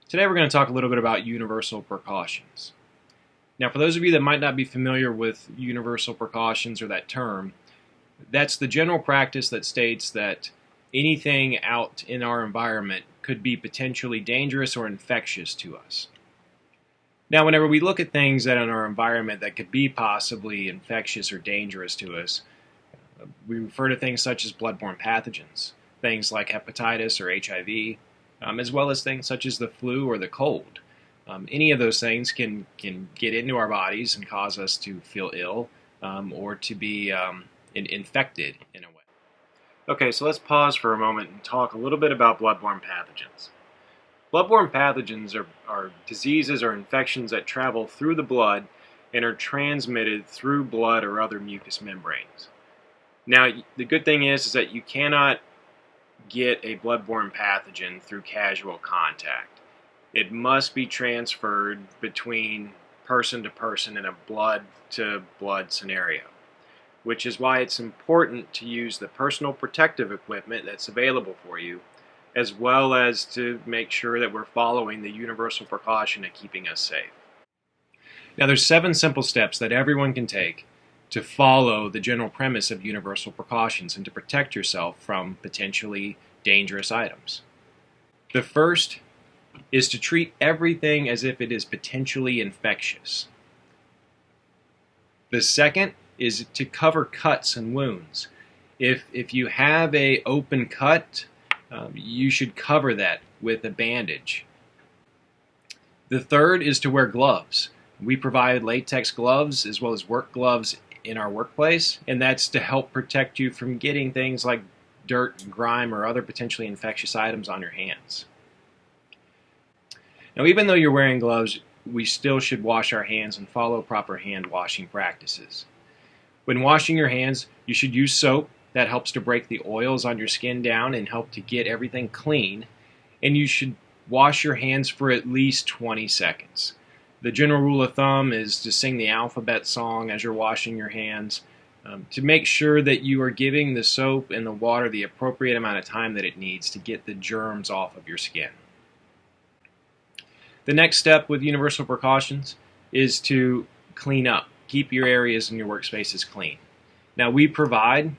Today we're going to talk a little bit about universal precautions. Now, for those of you that might not be familiar with universal precautions or that term, that's the general practice that states that anything out in our environment could be potentially dangerous or infectious to us. Now, whenever we look at things that in our environment that could be possibly infectious or dangerous to us, we refer to things such as bloodborne pathogens, things like hepatitis or HIV, as well as things such as the flu or the cold. Any of those things can get into our bodies and cause us to feel ill or to be infected in a way. Okay, so let's pause for a moment and talk a little bit about bloodborne pathogens. Bloodborne pathogens are diseases or infections that travel through the blood and are transmitted through blood or other mucous membranes. Now, the good thing is that you cannot get a bloodborne pathogen through casual contact. It must be transferred between person to person in a blood-to-blood scenario, which is why it's important to use the personal protective equipment that's available for you, as well as to make sure that we're following the universal precaution of keeping us safe. Now, there's 7 simple steps that everyone can take to follow the general premise of universal precautions and to protect yourself from potentially dangerous items. The first is to treat everything as if it is potentially infectious. The second is to cover cuts and wounds. If you have an open cut, you should cover that with a bandage. The third is to wear gloves. We provide latex gloves as well as work gloves in our workplace, and that's to help protect you from getting things like dirt, grime, or other potentially infectious items on your hands. Now, even though you're wearing gloves, we still should wash our hands and follow proper hand washing practices. When washing your hands, you should use soap. That helps to break the oils on your skin down and help to get everything clean. And you should wash your hands for at least 20 seconds. The general rule of thumb is to sing the alphabet song as you're washing your hands to make sure that you are giving the soap and the water the appropriate amount of time that it needs to get the germs off of your skin. The next step with universal precautions is to clean up. Keep your areas and your workspaces clean. Now, we provide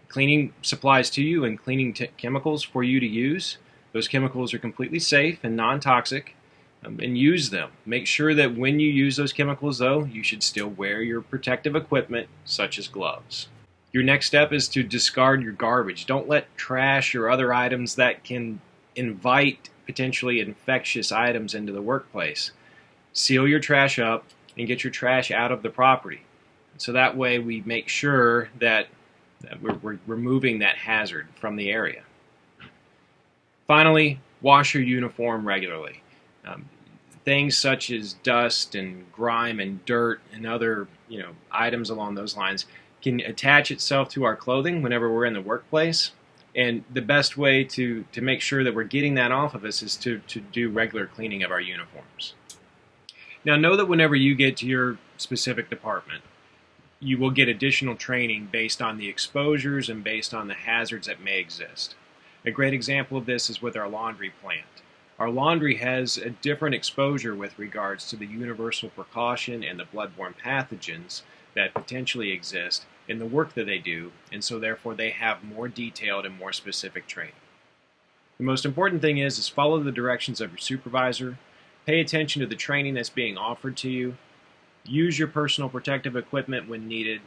cleaning supplies to you and cleaning chemicals for you to use. Those chemicals are completely safe and non-toxic. And use them. Make sure that when you use those chemicals, though, you should still wear your protective equipment, such as gloves. Your next step is to discard your garbage. Don't let trash or other items that can invite potentially infectious items into the workplace. Seal your trash up and get your trash out of the property. So that way we make sure that we're removing that hazard from the area. Finally, wash your uniform regularly. Things such as dust and grime and dirt and other items along those lines can attach itself to our clothing whenever we're in the workplace. And the best way to make sure that we're getting that off of us is to do regular cleaning of our uniforms. Now, know that whenever you get to your specific department, you will get additional training based on the exposures and based on the hazards that may exist. A great example of this is with our laundry plant. Our laundry has a different exposure with regards to the universal precaution and the bloodborne pathogens that potentially exist in the work that they do, and so therefore they have more detailed and more specific training. The most important thing is follow the directions of your supervisor, pay attention to the training that's being offered to you, use your personal protective equipment when needed,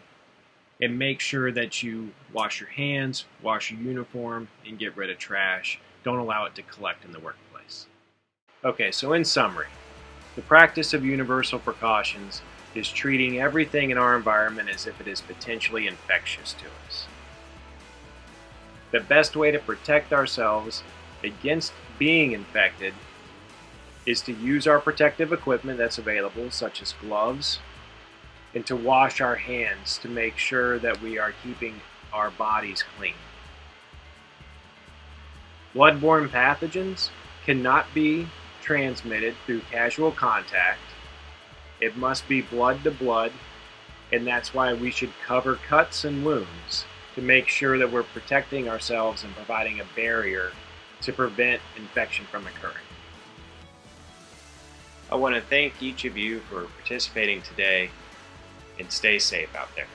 and make sure that you wash your hands, wash your uniform, and get rid of trash. Don't allow it to collect in the workplace. Okay, so in summary, the practice of universal precautions is treating everything in our environment as if it is potentially infectious to us. The best way to protect ourselves against being infected is to use our protective equipment that's available, such as gloves, and to wash our hands to make sure that we are keeping our bodies clean. Bloodborne pathogens cannot be transmitted through casual contact. It must be blood to blood, and that's why we should cover cuts and wounds to make sure that we're protecting ourselves and providing a barrier to prevent infection from occurring. I want to thank each of you for participating today, and stay safe out there.